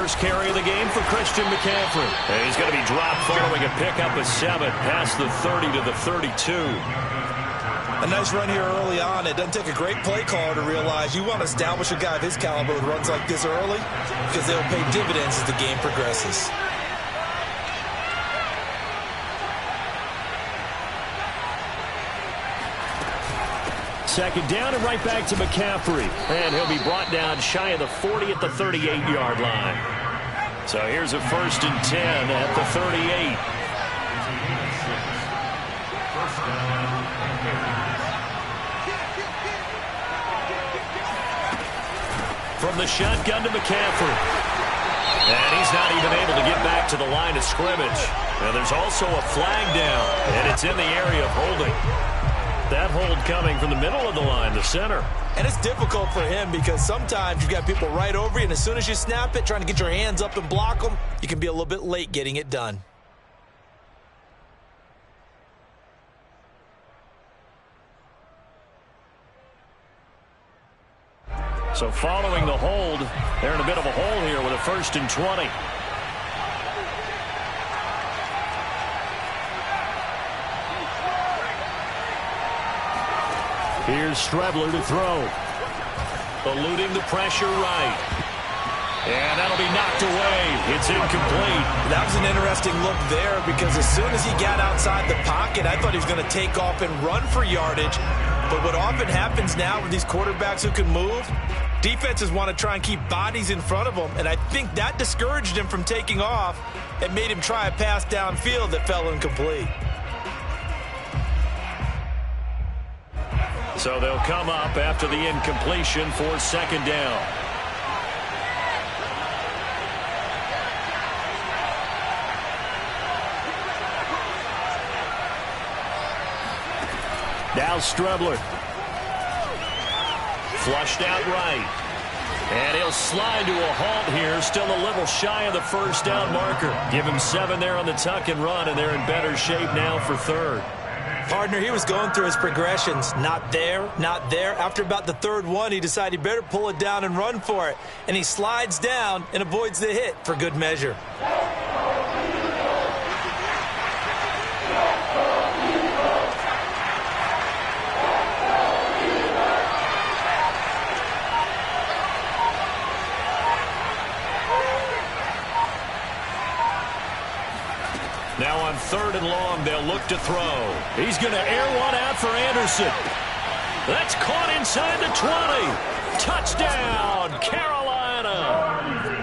first carry of the game for Christian McCaffrey. And he's going to be dropped following a pickup of 7 past the 30 to the 32. A nice run here early on. It doesn't take a great play caller to realize you want to establish a guy of his caliber with runs like this early because they'll pay dividends as the game progresses. Second down and right back to McCaffrey. And he'll be brought down shy of the 40 at the 38-yard line. So here's a 1st and 10 at the 38. From the shotgun to McCaffrey. And he's not even able to get back to the line of scrimmage. And there's also a flag down, and it's in the area of holding. That hold coming from the middle of the line, the center. And it's difficult for him because sometimes you've got people right over you, and as soon as you snap it, trying to get your hands up and block them, you can be a little bit late getting it done. So following the hold, they're in a bit of a hole here with a 1st and 20. Here's Strebler to throw. Eluding the pressure right. And that'll be knocked away. It's incomplete. That was an interesting look there because as soon as he got outside the pocket, I thought he was going to take off and run for yardage. But what often happens now with these quarterbacks who can move, defenses want to try and keep bodies in front of them, and I think that discouraged him from taking off and made him try a pass downfield that fell incomplete. So they'll come up after the incompletion for 2nd down. Now Strebler. Flushed out right. And he'll slide to a halt here, still a little shy of the 1st down marker. Give him 7 there on the tuck and run, and they're in better shape now for 3rd. Partner, he was going through his progressions. Not there, not there. After about the 3rd one, he decided he better pull it down and run for it. And he slides down and avoids the hit for good measure. Now on 3rd and long, they'll look to throw. He's going to air one out for Anderson. That's caught inside the 20. Touchdown, Carolina.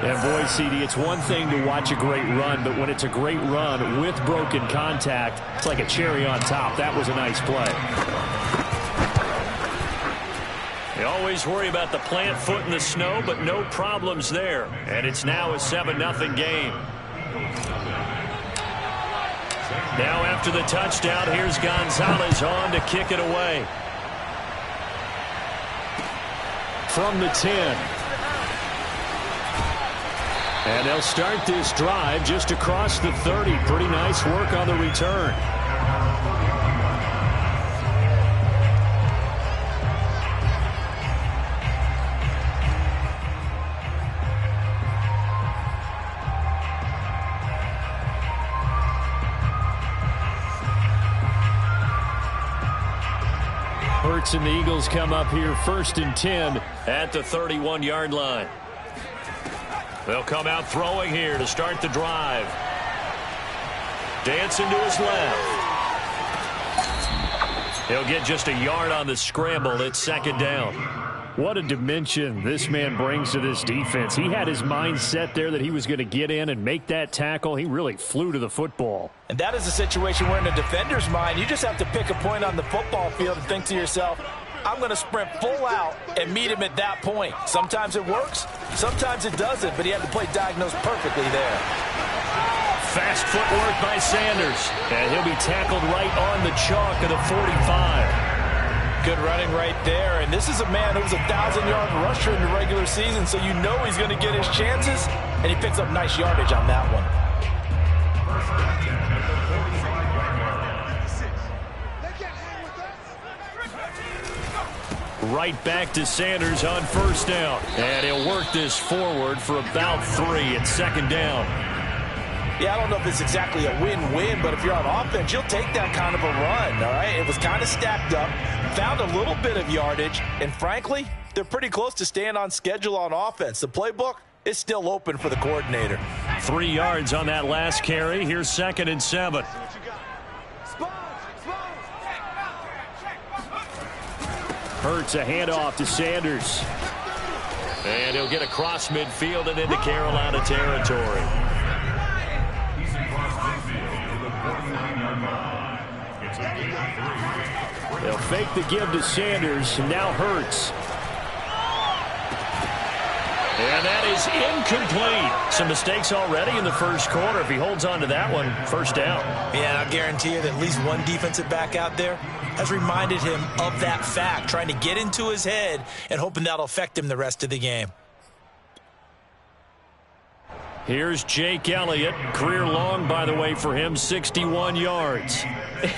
And boy, CD, it's one thing to watch a great run, but when it's a great run with broken contact, it's like a cherry on top. That was a nice play. They always worry about the plant foot in the snow, but no problems there. And it's now a 7-0 game. Now after the touchdown, here's Gonzalez on to kick it away. From the 10. And they'll start this drive just across the 30. Pretty nice work on the return. Hurts and the Eagles come up here 1st and 10 at the 31-yard line. They'll come out throwing here to start the drive. Dancing to his left. He'll get just a yard on the scramble. It's 2nd down. What a dimension this man brings to this defense. He had his mind set there that he was going to get in and make that tackle. He really flew to the football. And that is a situation where in a defender's mind, you just have to pick a point on the football field and think to yourself, I'm going to sprint full out and meet him at that point. Sometimes it works, sometimes it doesn't, but he had the play diagnosed perfectly there. Fast footwork by Sanders, and he'll be tackled right on the chalk of the 45. Good running right there, and this is a man who was a 1,000-yard rusher in the regular season, so you know he's going to get his chances, and he picks up nice yardage on that one. Right back to Sanders on first down. And he'll work this forward for about 3. It's second down. Yeah, I don't know if it's exactly a win-win, but if you're on offense, you'll take that kind of a run, all right? It was kind of stacked up, found a little bit of yardage, and frankly, they're pretty close to staying on schedule on offense. The playbook is still open for the coordinator. 3 yards on that last carry. Here's 2nd and 7. Hurts a handoff to Sanders. And he'll get across midfield and into Carolina territory. They'll fake the give to Sanders. Now Hurts. And that is incomplete. Some mistakes already in the first quarter. If he holds on to that one, first down. Yeah, I guarantee you that at least one defensive back out there has reminded him of that fact, trying to get into his head and hoping that'll affect him the rest of the game. Here's Jake Elliott. Career long, by the way, for him, 61 yards.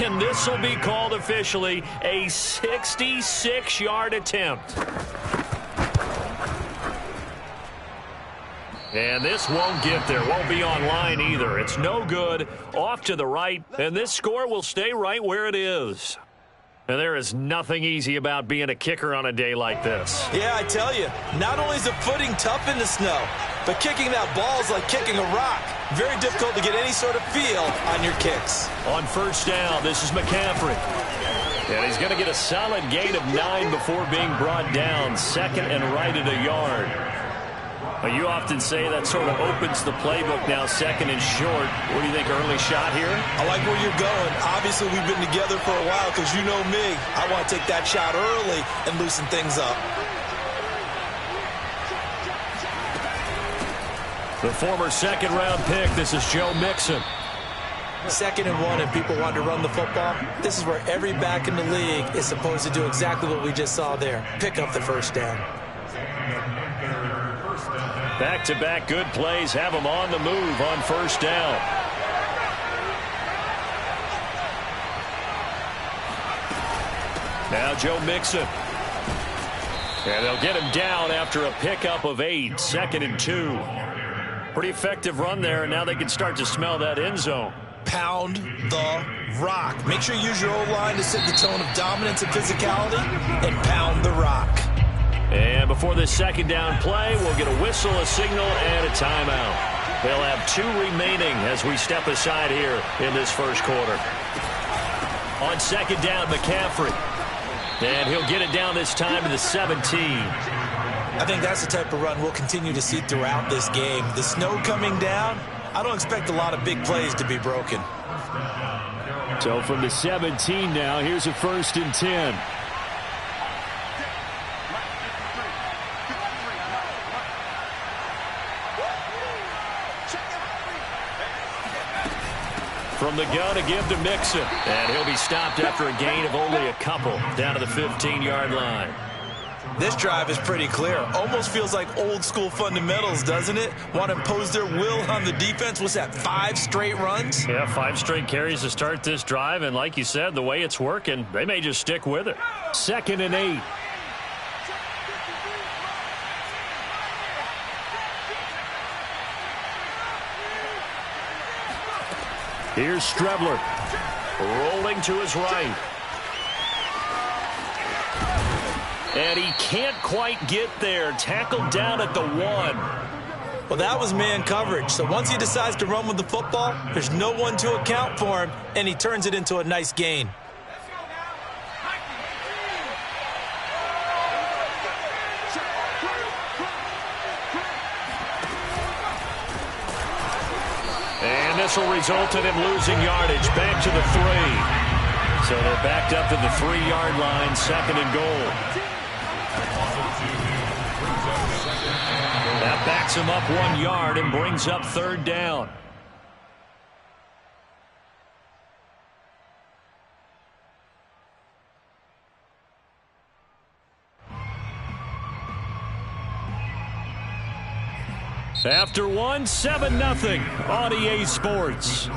And this will be called officially a 66-yard attempt. And this won't get there. Won't be online either. It's no good. Off to the right. And this score will stay right where it is. And there is nothing easy about being a kicker on a day like this. Yeah, I tell you, not only is the footing tough in the snow, but kicking that ball is like kicking a rock. Very difficult to get any sort of feel on your kicks. On first down, this is McCaffrey. And he's going to get a solid gain of 9 before being brought down. 2nd and right at a yard. Well, you often say that sort of opens the playbook now, 2nd and short. What do you think, early shot here? I like where you're going. Obviously, we've been together for a while because you know me. I want to take that shot early and loosen things up. The former 2nd-round pick, this is Joe Mixon. 2nd and 1, and people want to run the football. This is where every back in the league is supposed to do exactly what we just saw there. Pick up the first down. Back-to-back good plays have him on the move on first down. Now Joe Mixon. And they'll get him down after a pickup of 8. 2nd and 2. Pretty effective run there, and now they can start to smell that end zone. Pound the rock. Make sure you use your O-line to set the tone of dominance and physicality, and pound the rock. And before this 2nd down play, we'll get a whistle, a signal, and a timeout. They'll have 2 remaining as we step aside here in this first quarter. On 2nd down, McCaffrey. And he'll get it down this time to the 17. I think that's the type of run we'll continue to see throughout this game. The snow coming down, I don't expect a lot of big plays to be broken. So from the 17 now, here's a 1st and 10. From the gun, a give to Mixon. And he'll be stopped after a gain of only a couple down to the 15-yard line. This drive is pretty clear. Almost feels like old school fundamentals, doesn't it? Want to impose their will on the defense. What's that, 5 straight runs? Yeah, 5 straight carries to start this drive. And like you said, the way it's working, they may just stick with it. 2nd and 8. Here's Strebler. Rolling to his right. And he can't quite get there. Tackled down at the 1. Well, that was man coverage. So once he decides to run with the football, there's no one to account for him, and he turns it into a nice gain. And this will result in him losing yardage back to the 3. So they're backed up to the 3-yard line, 2nd and goal. That backs him up 1 yard and brings up 3rd down. After 1, 7-0 on EA Sports.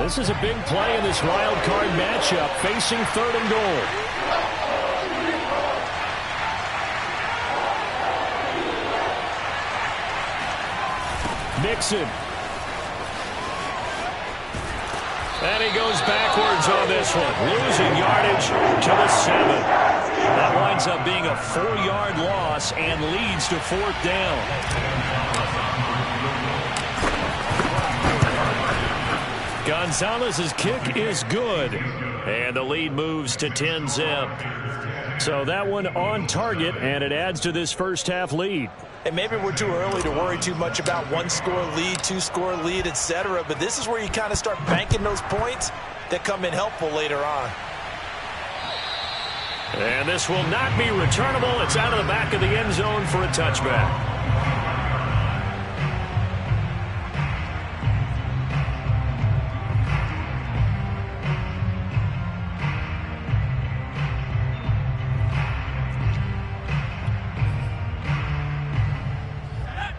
This is a big play in this wild card matchup, facing 3rd and goal. Nixon. And he goes backwards on this one, losing yardage to the 7. That winds up being a 4-yard loss and leads to 4th down. Gonzalez's kick is good, and the lead moves to 10-zip. So that one on target, and it adds to this first half lead. And maybe we're too early to worry too much about 1-score lead, 2-score lead, etc. But this is where you kind of start banking those points that come in helpful later on. And this will not be returnable. It's out of the back of the end zone for a touchback.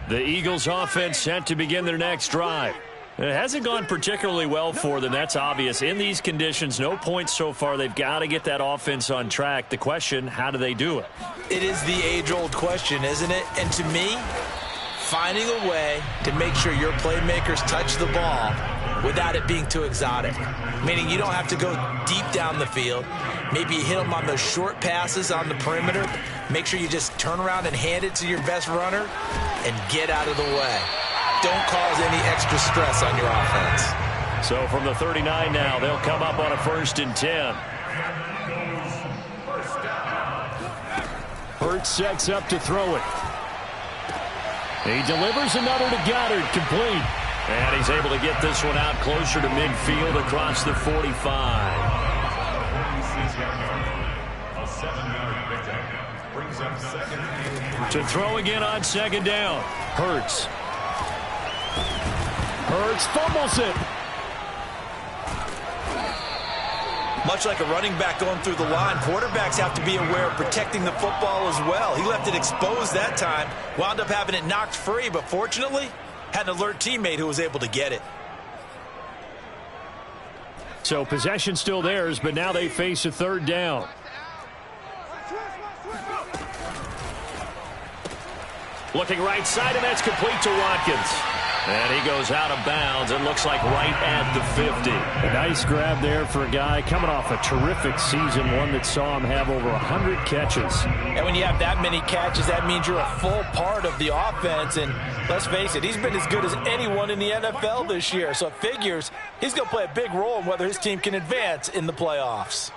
The Eagles offense set to begin their next drive. It hasn't gone particularly well for them. That's obvious. In these conditions, no points so far. They've got to get that offense on track. The question, how do they do it? It is the age-old question, isn't it? And to me, finding a way to make sure your playmakers touch the ball without it being too exotic. Meaning you don't have to go deep down the field. Maybe you hit them on those short passes on the perimeter. Make sure you just turn around and hand it to your best runner and get out of the way. Don't cause any extra stress on your offense. So from the 39 now, they'll come up on a 1st and 10. Hurts sets up to throw it. He delivers another to Goddard, complete. And he's able to get this one out closer to midfield across the 45. To throw again on 2nd down. Hurts fumbles it. Much like a running back going through the line, quarterbacks have to be aware of protecting the football as well. He left it exposed that time, wound up having it knocked free, but fortunately, had an alert teammate who was able to get it. So possession still theirs, but now they face a 3rd down. Looking right side, and that's complete to Watkins. And he goes out of bounds. It looks like right at the 50. A nice grab there for a guy coming off a terrific season, one that saw him have over 100 catches. And when you have that many catches, that means you're a full part of the offense. And let's face it, he's been as good as anyone in the NFL this year. So it figures he's going to play a big role in whether his team can advance in the playoffs.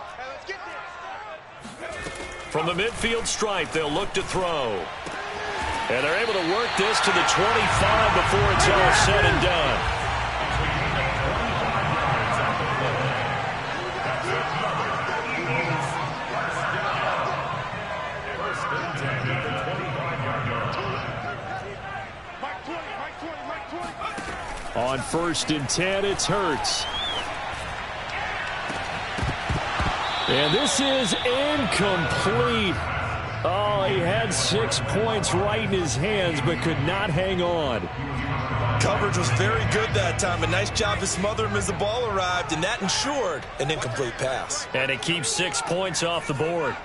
From the midfield stripe, they'll look to throw. And they're able to work this to the 25 before it's all said and done. On 1st and 10, it's Hurts. And this is incomplete. Oh, he had 6 points right in his hands, but could not hang on. Coverage was very good that time. A nice job to smother him as the ball arrived, and that ensured an incomplete pass. And it keeps 6 points off the board.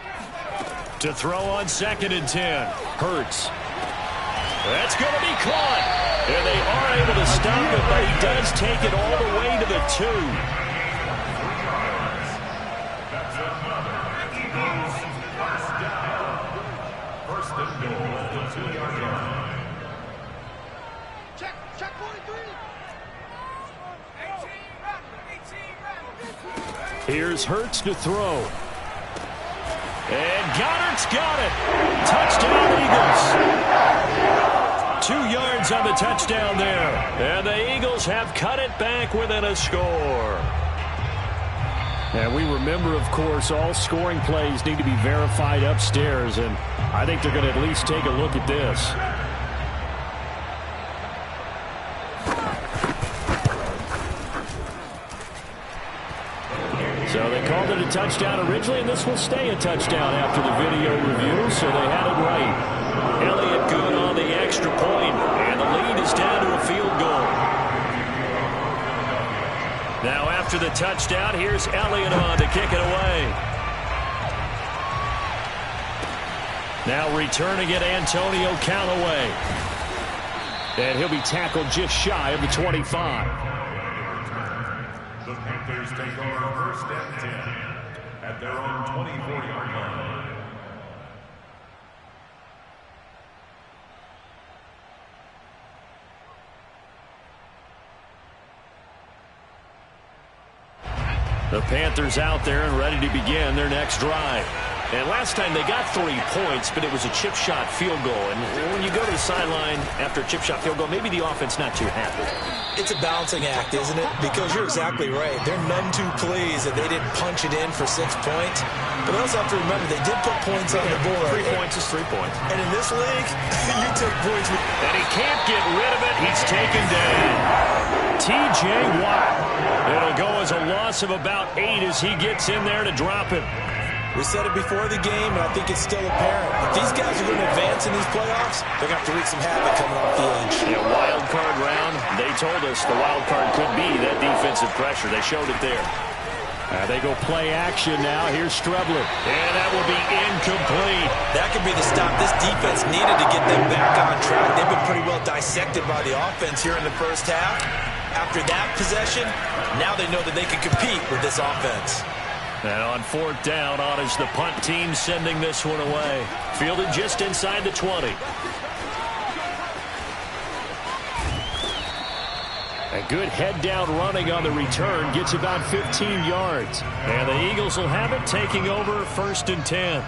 To throw on 2nd and 10. Hurts. That's going to be caught. And they are able to stop it, but he does take it all the way to the 2. Here's Hurts to throw. And Goddard's got it. Touchdown, Eagles. 2 yards on the touchdown there. And the Eagles have cut it back within a score. And we remember, of course, all scoring plays need to be verified upstairs. And I think they're going to at least take a look at this. So they called it a touchdown originally, and this will stay a touchdown after the video review, so they had it right. Elliott good on the extra point, and the lead is down to a field goal. Now after the touchdown. Here's Elliott on to kick it away. Now returning it, Antonio Callaway. And he'll be tackled just shy of the 25. The Panthers take over first and 10 at their own 24-yard line. The Panthers out there and ready to begin their next drive. And last time they got 3 points, but it was a chip shot field goal. And when you go to the sideline after a chip shot field goal, maybe the offense not too happy. It's a balancing act, isn't it? Because you're exactly right. They're none too pleased that they didn't punch it in for 6 points. But they also have to remember they did put points on the board. 3 points is 3 points. And in this league, you take points. And he can't get rid of it. He's taken down. T.J. Watt. It'll go as a loss of about 8 as he gets in there to drop it. We said it before the game, and I think it's still apparent. If these guys are going to advance in these playoffs, they're going to have to wreak some havoc coming off the edge. Yeah, wild card round. They told us the wild card could be that defensive pressure. They showed it there. They go play action now. Here's Strebler. And that will be incomplete. That could be the stop this defense needed to get them back on track. They've been pretty well dissected by the offense here in the first half. After that possession, now they know that they can compete with this offense. And on 4th down, on is the punt team sending this one away. Fielded just inside the 20. A good head-down running on the return. Gets about 15 yards. And the Eagles will have it, taking over 1st and 10.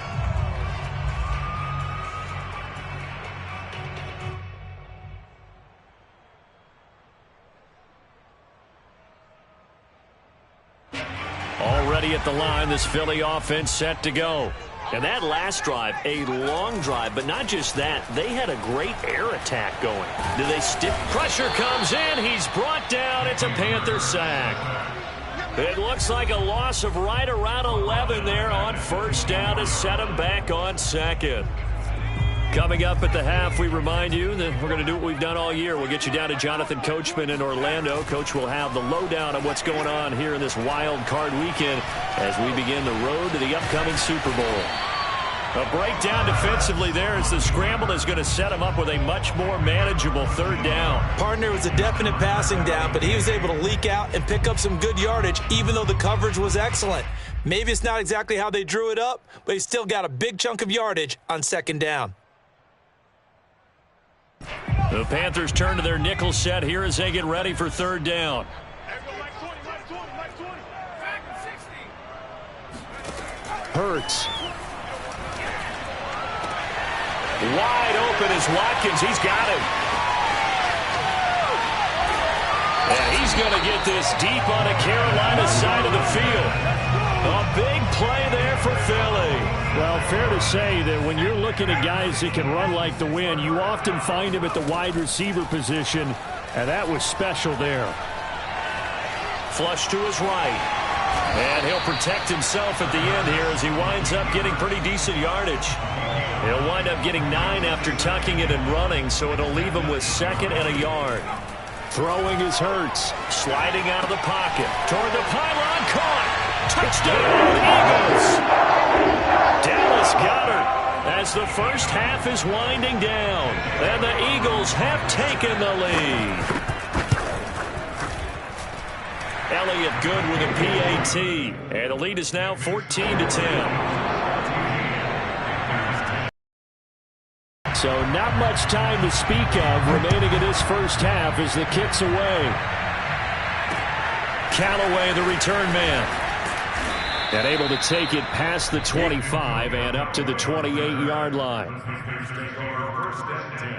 Already at the line, this Philly offense set to go. And that last drive, a long drive, but not just that. They had a great air attack going. Do they stick? Pressure comes in. He's brought down. It's a Panther sack. It looks like a loss of right around 11 there on 1st down to set him back on 2nd. Coming up at the half, we remind you that we're going to do what we've done all year. We'll get you down to Jonathan Coachman in Orlando. Coach will have the lowdown of what's going on here in this wild card weekend as we begin the road to the upcoming Super Bowl. A breakdown defensively there as the scramble is going to set him up with a much more manageable 3rd down. Partner was a definite passing down, but he was able to leak out and pick up some good yardage, even though the coverage was excellent. Maybe it's not exactly how they drew it up, but he still got a big chunk of yardage on 2nd down. The Panthers turn to their nickel set here as they get ready for 3rd down. Hurts. Wide open is Watkins. He's got him. And he's going to get this deep on the Carolina side of the field. A big play there for Philly. Well, fair to say that when you're looking at guys that can run like the wind, you often find him at the wide receiver position, and that was special there. Flush to his right. And he'll protect himself at the end here as he winds up getting pretty decent yardage. He'll wind up getting 9 after tucking it and running, so it'll leave him with 2nd and a yard. Throwing is Hurts. Sliding out of the pocket. Toward the pylon. Caught. Touchdown, Eagles. Dallas Goedert as the first half is winding down. And the Eagles have taken the lead. Elliott good with a PAT. And the lead is now 14-10. So not much time to speak of remaining in this first half as the kick's away. Callaway, the return man. And able to take it past the 25 and up to the 28-yard line. First and 10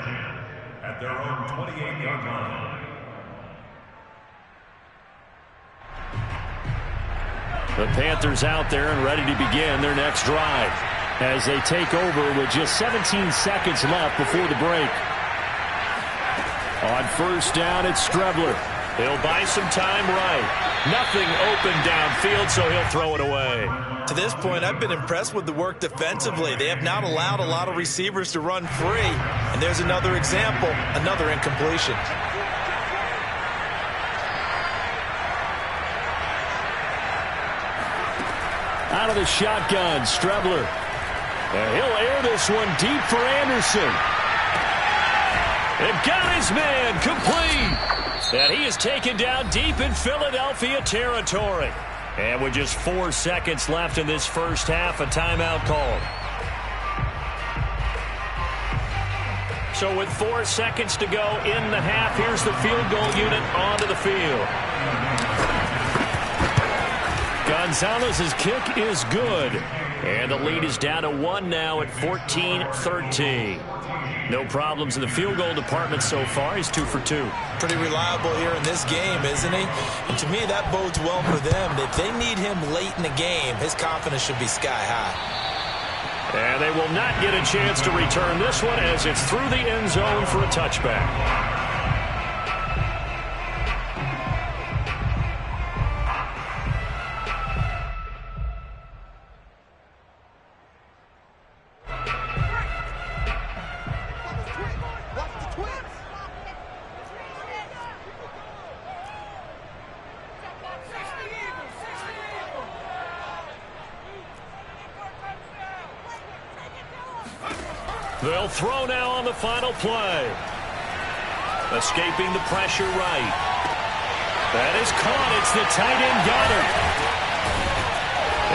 at their own 28-yard line. The Panthers out there and ready to begin their next drive as they take over with just 17 seconds left before the break. On 1st down, it's Strebler. He'll buy some time right. Nothing open downfield, so he'll throw it away. To this point, I've been impressed with the work defensively. They have not allowed a lot of receivers to run free. And there's another example, another incompletion. Out of the shotgun, Strebler. And he'll air this one deep for Anderson. And got his man complete. And he is taken down deep in Philadelphia territory. And with just 4 seconds left in this first half, a timeout called. So with 4 seconds to go in the half, here's the field goal unit onto the field. Gonzalez's kick is good. And the lead is down to 1 now at 14-13. No problems in the field goal department so far. He's 2 for 2. Pretty reliable here in this game, isn't he? And to me, that bodes well for them. If they need him late in the game, his confidence should be sky high. And they will not get a chance to return this one as it's through the end zone for a touchback. They'll throw now on the final play. Escaping the pressure right. That is caught. It's the tight end Goddard.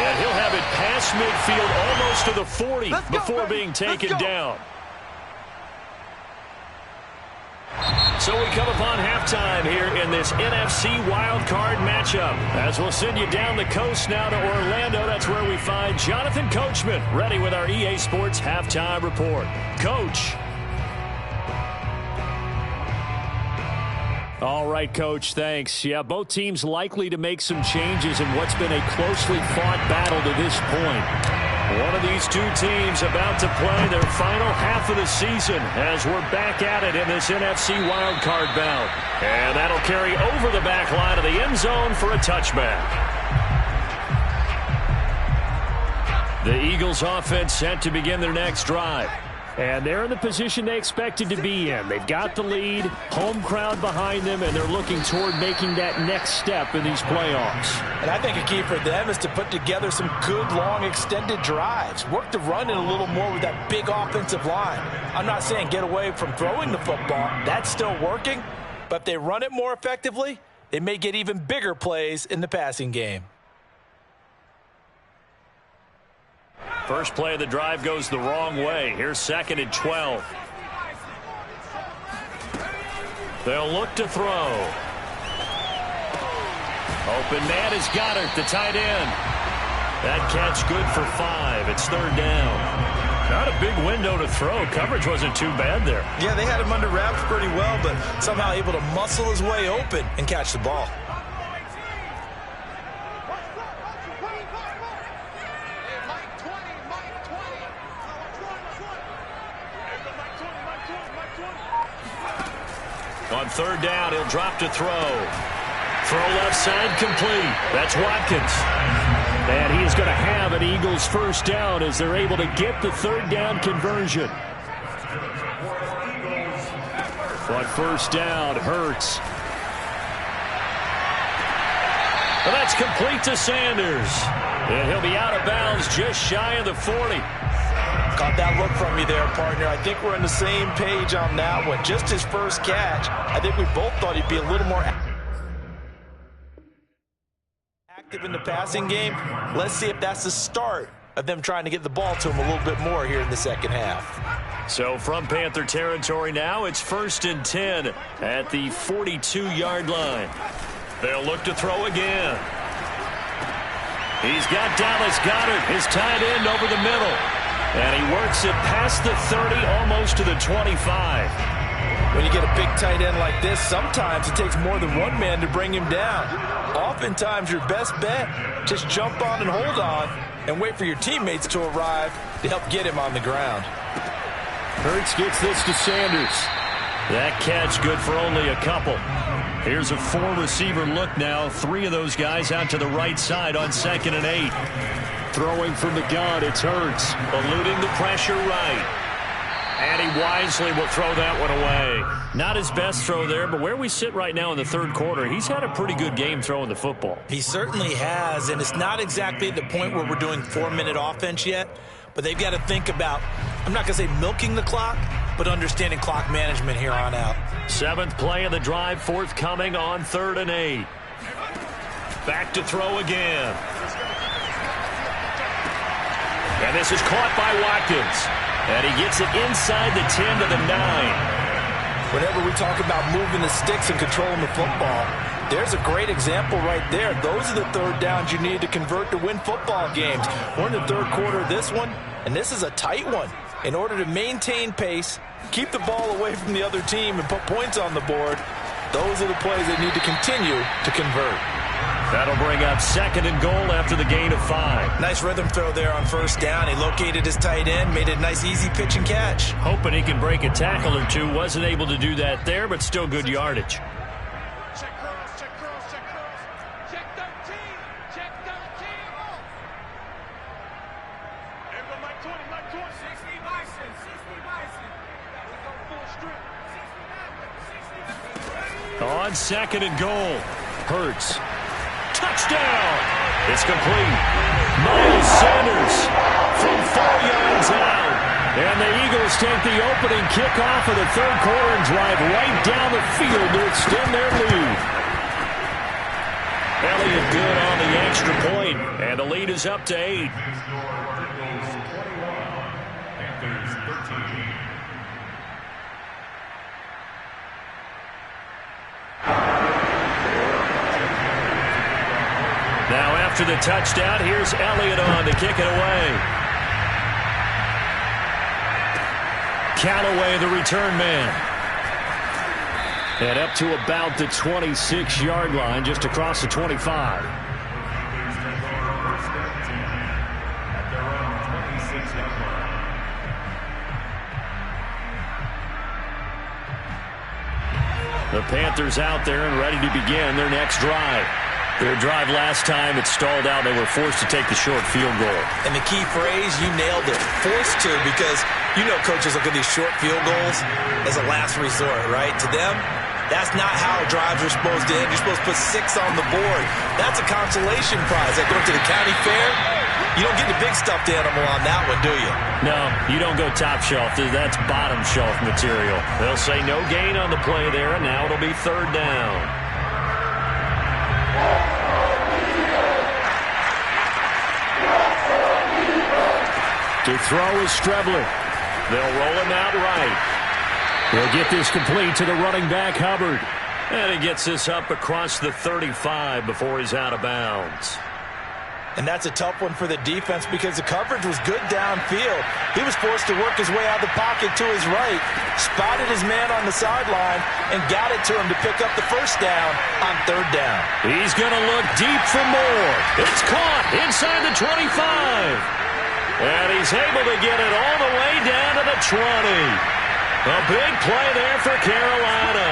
And he'll have it past midfield almost to the 40 before being taken down. So we come upon halftime here in this NFC wildcard matchup. As we'll send you down the coast now to Orlando, that's where we find Jonathan Coachman ready with our EA Sports halftime report. Coach. All right, Coach, thanks. Yeah, both teams likely to make some changes in what's been a closely fought battle to this point. One of these two teams about to play their final half of the season as we're back at it in this NFC wildcard bout. And that'll carry over the back line of the end zone for a touchback. The Eagles offense set to begin their next drive. And they're in the position they expected to be in. They've got the lead, home crowd behind them, and they're looking toward making that next step in these playoffs. And I think a key for them is to put together some good, long, extended drives. Work the run in a little more with that big offensive line. I'm not saying get away from throwing the football. That's still working. But if they run it more effectively, they may get even bigger plays in the passing game. First play of the drive goes the wrong way. Here's 2nd and 12. They'll look to throw. Open man is Goddard, the tight end. That catch good for 5. It's 3rd down. Not a big window to throw. Coverage wasn't too bad there. Yeah, they had him under wraps pretty well, but somehow able to muscle his way open and catch the ball. On 3rd down, he'll drop to throw. Throw left side complete. That's Watkins. And he is going to have an Eagles first down as they're able to get the 3rd down conversion. On 1st down, Hurts. And that's complete to Sanders. And he'll be out of bounds just shy of the 40. Caught that look from you there, partner. I think we're on the same page on that one. Just his first catch. I think we both thought he'd be a little more active in the passing game. Let's see if that's the start of them trying to get the ball to him a little bit more here in the second half. So from Panther territory now, it's 1st and 10 at the 42-yard line. They'll look to throw again. He's got Dallas Goedert, his tight end, over the middle. And he works it past the 30, almost to the 25. When you get a big tight end like this, sometimes it takes more than one man to bring him down. Oftentimes, your best bet, just jump on and hold on and wait for your teammates to arrive to help get him on the ground. Hurts gets this to Sanders. That catch good for only a couple. Here's a 4-receiver look now. 3 of those guys out to the right side on 2nd and 8. Throwing from the gun, it's Hurts. Eluding the pressure right. And he wisely will throw that one away. Not his best throw there, but where we sit right now in the third quarter, he's had a pretty good game throwing the football. He certainly has, and it's not exactly at the point where we're doing 4-minute offense yet, but they've got to think about, I'm not going to say milking the clock, but understanding clock management here on out. 7th play of the drive, forthcoming on 3rd and 8. Back to throw again. And this is caught by Watkins. And he gets it inside the 10 to the 9. Whenever we talk about moving the sticks and controlling the football, there's a great example right there. Those are the third downs you need to convert to win football games. We're in the third quarter of this one, and this is a tight one. In order to maintain pace, keep the ball away from the other team, and put points on the board, those are the plays they need to continue to convert. That'll bring up 2nd and goal after the gain of 5. Nice rhythm throw there on 1st down. He located his tight end, made it a nice easy pitch and catch. Hoping he can break a tackle or two. Wasn't able to do that there, but still good yardage. Check cross, check cross, check cross. Check 13, check 13. Everyone, Mike 20, Mike 20. 60 Bison, 60 Bison. We go full strip. 60 Bison, 60. On 2nd and goal, Hurts. Touchdown! It's complete. Miles Sanders from 4 yards out. And the Eagles take the opening kickoff of the third quarter and drive right down the field to extend their lead. Elliott good on the extra point, and the lead is up to 8. Now after the touchdown, here's Elliott on to kick it away. Callaway, the return man. And up to about the 26-yard line, just across the 25. The Panthers out there and ready to begin their next drive. Their drive last time, it stalled out. They were forced to take the short field goal. And the key phrase, you nailed it, forced to, because you know coaches look at these short field goals as a last resort, right? To them, that's not how drives are supposed to end. You're supposed to put 6 on the board. That's a consolation prize. Like going to the county fair, you don't get the big stuffed animal on that one, do you? No, you don't go top shelf. That's bottom shelf material. They'll say no gain on the play there, and now it'll be 3rd down. To throw is Strebler. They'll roll him out right. They'll get this complete to the running back, Hubbard. And he gets this up across the 35 before he's out of bounds. And that's a tough one for the defense because the coverage was good downfield. He was forced to work his way out of the pocket to his right, spotted his man on the sideline, and got it to him to pick up the 1st down on 3rd down. He's going to look deep for more. It's caught inside the 25. And he's able to get it all the way down to the 20. A big play there for Carolina.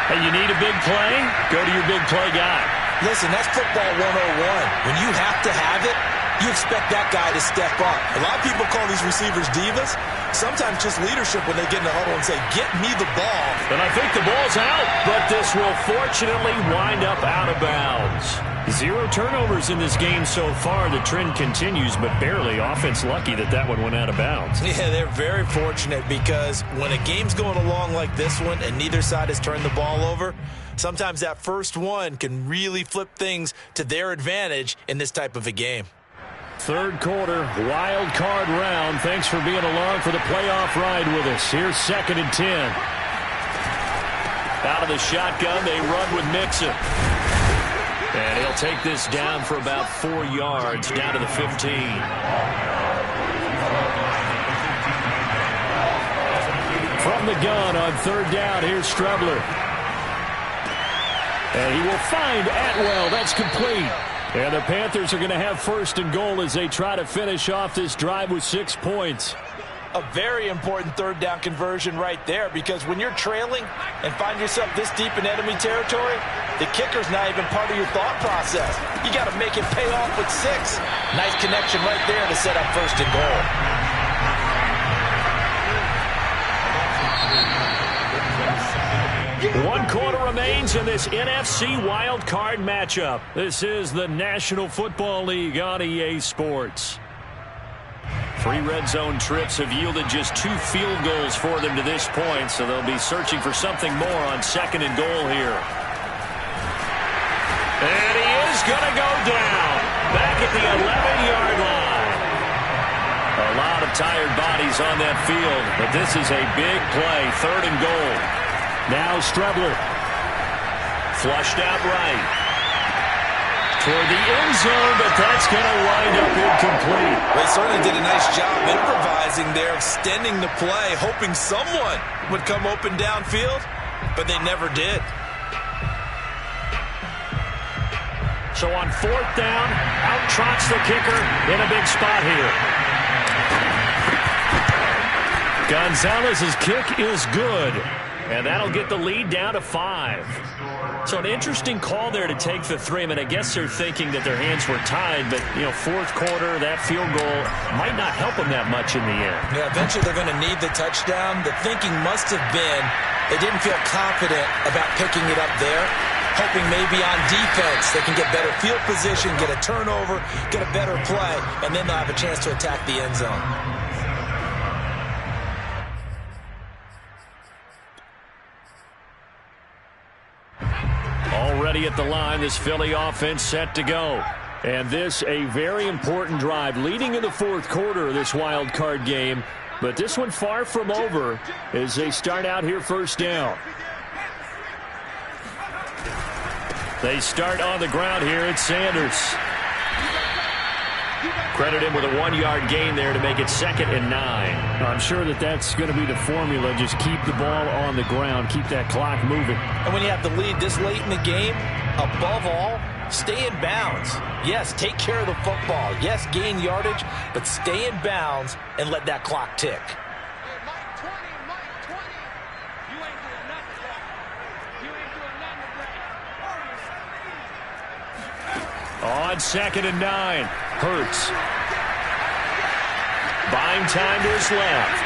Hey, you need a big play? Go to your big play guy. Listen, that's football 101. When you have to have it, you expect that guy to step up. A lot of people call these receivers divas. Sometimes just leadership when they get in the huddle and say, get me the ball. And I think the ball's out, but this will fortunately wind up out of bounds. 0 turnovers in this game so far. The trend continues, but barely. Offense lucky that one went out of bounds. Yeah, they're very fortunate because when a game's going along like this one and neither side has turned the ball over, sometimes that first one can really flip things to their advantage in this type of a game. Third quarter, wild card round. Thanks for being along for the playoff ride with us. Here's 2nd and 10. Out of the shotgun, they run with Mixon. And he'll take this down for about 4 yards, down to the 15. From the gun on 3rd down, here's Strebler. And he will find Atwell. That's complete. And the Panthers are going to have 1st and goal as they try to finish off this drive with 6 points. A very important 3rd down conversion right there because when you're trailing and find yourself this deep in enemy territory, the kicker's not even part of your thought process. You got to make it pay off with 6. Nice connection right there to set up 1st and goal. 1 quarter remains in this NFC Wild Card matchup. This is the National Football League on EA Sports. 3 red zone trips have yielded just 2 field goals for them to this point, so they'll be searching for something more on 2nd and goal here. And he is going to go down back at the 11-yard line. A lot of tired bodies on that field, but this is a big play, 3rd and goal. Now Strebler. Flushed out right. Toward the end zone, but that's going to wind up incomplete. They certainly did a nice job improvising there, extending the play, hoping someone would come open downfield, but they never did. So on 4th down, out trots the kicker in a big spot here. Gonzalez's kick is good, and that'll get the lead down to 5. So an interesting call there to take the 3. I mean, I guess they're thinking that their hands were tied, but, 4th quarter, that field goal might not help them that much in the end. Yeah, eventually they're going to need the touchdown. The thinking must have been they didn't feel confident about picking it up there, hoping maybe on defense they can get better field position, get a turnover, get a better play, and then they'll have a chance to attack the end zone. Already at the line, this Philly offense set to go. And this a very important drive leading in the 4th quarter of this wild card game. But this one far from over as they start out here 1st down. They start on the ground here. It's Sanders. Credit him with a 1-yard gain there to make it 2nd and 9. I'm sure that's going to be the formula. Just keep the ball on the ground. Keep that clock moving. And when you have the lead this late in the game, above all, stay in bounds. Yes, take care of the football. Yes, gain yardage, but stay in bounds and let that clock tick. On 2nd and 9, Hurts. Buying time to his left.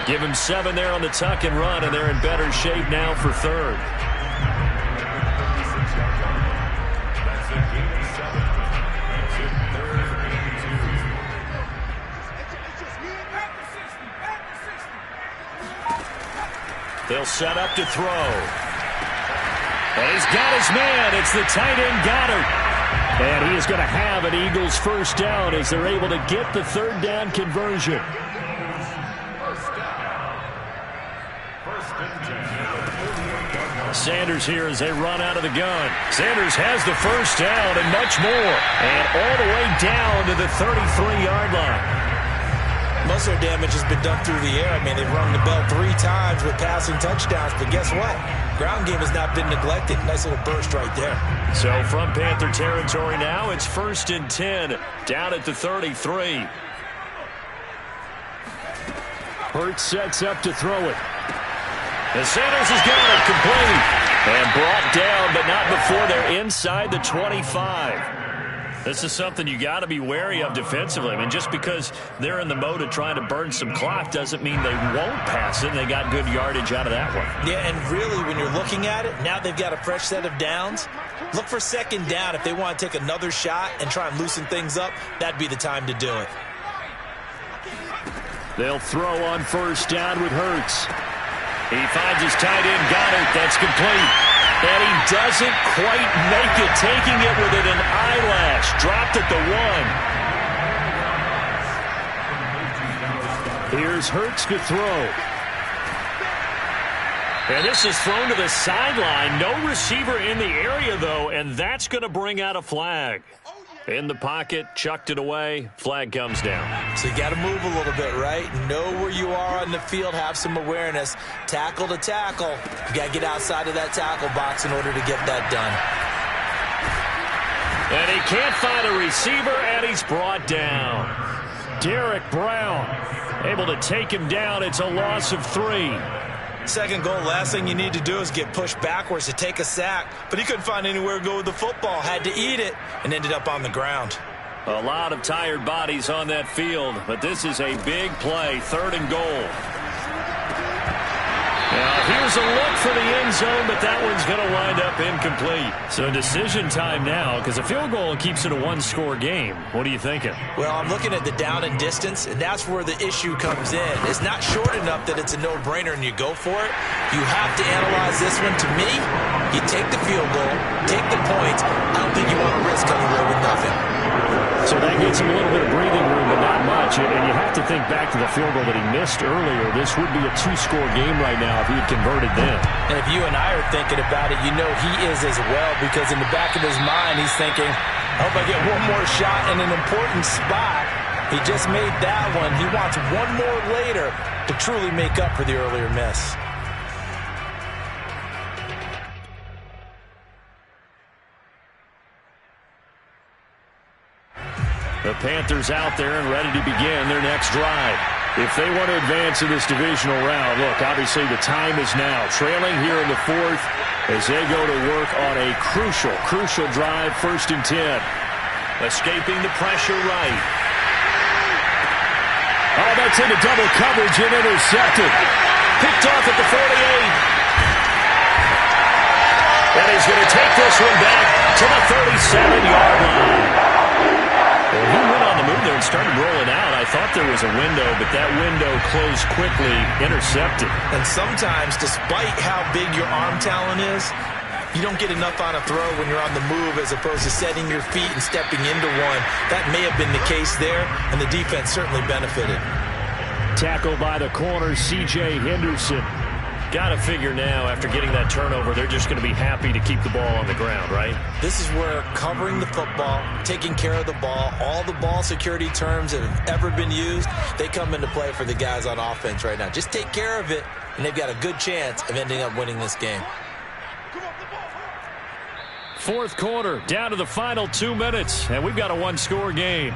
Give him 7 there on the tuck and run, and they're in better shape now for 3rd. They'll set up to throw. And he's got his man. It's the tight end Goddard. And he is going to have an Eagles 1st down as they're able to get the 3rd down conversion. Sanders here as they run out of the gun. Sanders has the 1st down and much more. And all the way down to the 33-yard line. Most of their damage has been done through the air. I mean, they've rung the bell 3 times with passing touchdowns, but guess what? Ground game has not been neglected. Nice little burst right there. So from Panther territory now, it's 1st and 10, down at the 33. Hurts sets up to throw it. And Sanders has got it complete. And brought down, but not before they're inside the 25. This is something you got to be wary of defensively. I mean, just because they're in the mode of trying to burn some clock doesn't mean they won't pass it. They got good yardage out of that one. Yeah, and really, when you're looking at it, now they've got a fresh set of downs. Look for 2nd down. If they want to take another shot and try and loosen things up, that'd be the time to do it. They'll throw on 1st down with Hurts. He finds his tight end Goddard. That's complete. And he doesn't quite make it, taking it within an eyelash. Dropped at the 1. Here's Hurts to throw. And this is thrown to the sideline. No receiver in the area, though, and that's going to bring out a flag. In the pocket, chucked it away, flag comes down. So you got to move a little bit, right? Know where you are on the field, have some awareness. Tackle to tackle. You got to get outside of that tackle box in order to get that done. And he can't find a receiver, and he's brought down. Derek Brown able to take him down. It's a loss of 3. 2nd goal, last thing you need to do is get pushed backwards to take a sack. But he couldn't find anywhere to go with the football. Had to eat it and ended up on the ground. A lot of tired bodies on that field, but this is a big play, 3rd and goal. Now Here's a look for the end zone, but that one's going to wind up incomplete. So decision time now, because a field goal keeps it a one-score game. What are you thinking? Well, I'm looking at the down and distance, and that's where the issue comes in. It's not short enough that it's a no-brainer and you go for it. You have to analyze this one. To me, you take the field goal, take the points. I don't think you want to risk coming away with nothing. So that gets him a little bit of breathing room, but not much. And you have to think back to the field goal that he missed earlier. This would be a two-score game right now if he had converted then. And if you and I are thinking about it, you know he is as well, because in the back of his mind, he's thinking, I hope I get one more shot in an important spot. He just made that one. He wants one more later to truly make up for the earlier miss. The Panthers out there and ready to begin their next drive. If they want to advance in this divisional round, look, obviously the time is now. Trailing here in the fourth as they go to work on a crucial drive, 1st and 10. Escaping the pressure right. Oh, that's into double coverage and intercepted. Picked off at the 48. And he's going to take this one back to the 37-yard line. Well, he went on the move there and started rolling out. I thought there was a window, but that window closed quickly, intercepted. And sometimes, despite how big your arm talent is, you don't get enough on a throw when you're on the move as opposed to setting your feet and stepping into one. That may have been the case there, and the defense certainly benefited. Tackled by the corner, C.J. Henderson. Got to figure now, after getting that turnover, they're just going to be happy to keep the ball on the ground, right? This is where covering the football, taking care of the ball, all the ball security terms that have ever been used, they come into play for the guys on offense right now. Just take care of it, and they've got a good chance of ending up winning this game. Fourth quarter, down to the final 2 minutes, and we've got a one-score game.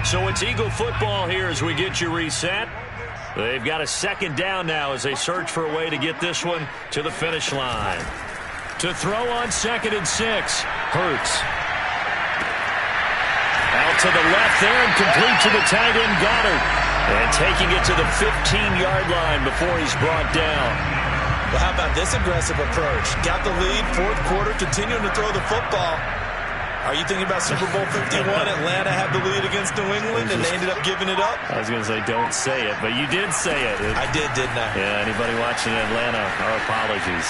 So it's Eagle football here as we get you reset. They've got a second down now as they search for a way to get this one to the finish line. To throw on 2nd and 6, Hurts. Out to the left there and complete to the tight end Goddard. And taking it to the 15-yard line before he's brought down. Well, how about this aggressive approach? Got the lead, fourth quarter, continuing to throw the football. Are you thinking about Super Bowl 51? Atlanta had the lead against New England, and they ended up giving it up? I was going to say, don't say it, but you did say it. I did, didn't I? Yeah, anybody watching Atlanta, our apologies.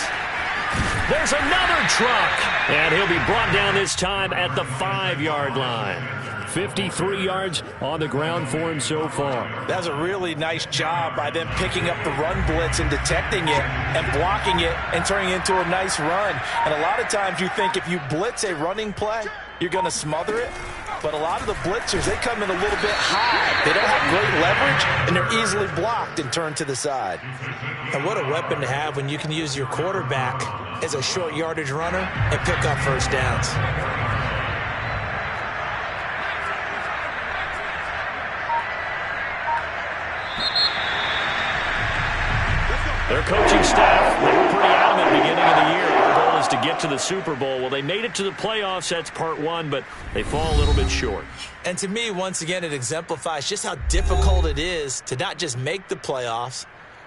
There's another truck, and he'll be brought down this time at the 5-yard line. 53 yards on the ground for him so far. That was a really nice job by them picking up the run blitz and detecting it and blocking it and turning it into a nice run. And a lot of times you think if you blitz a running play, you're going to smother it. But a lot of the blitzers, they come in a little bit high. They don't have great leverage, and they're easily blocked and turned to the side. And what a weapon to have when you can use your quarterback as a short yardage runner and pick up first downs. Their coaching staff, they were pretty adamant beginning of the year. Our goal is to get to the Super Bowl. Well, they made it to the playoffs. That's part one, but they fall a little bit short. And to me, once again, it exemplifies just how difficult it is to not just make the playoffs,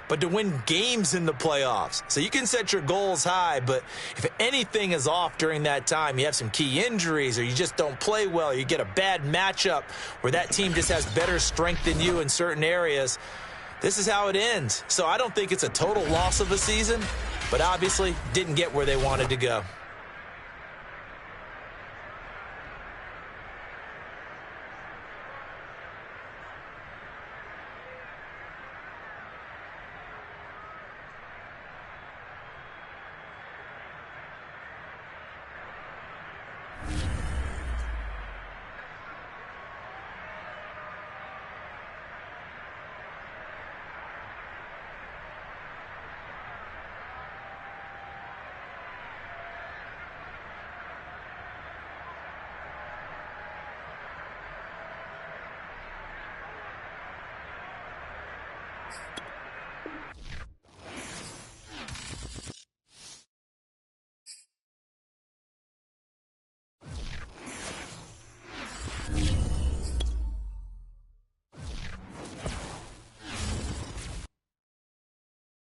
but to win games in the playoffs. So you can set your goals high, but if anything is off during that time, you have some key injuries or you just don't play well, or you get a bad matchup where that team just has better strength than you in certain areas, this is how it ends. So I don't think it's a total loss of a season, but obviously didn't get where they wanted to go.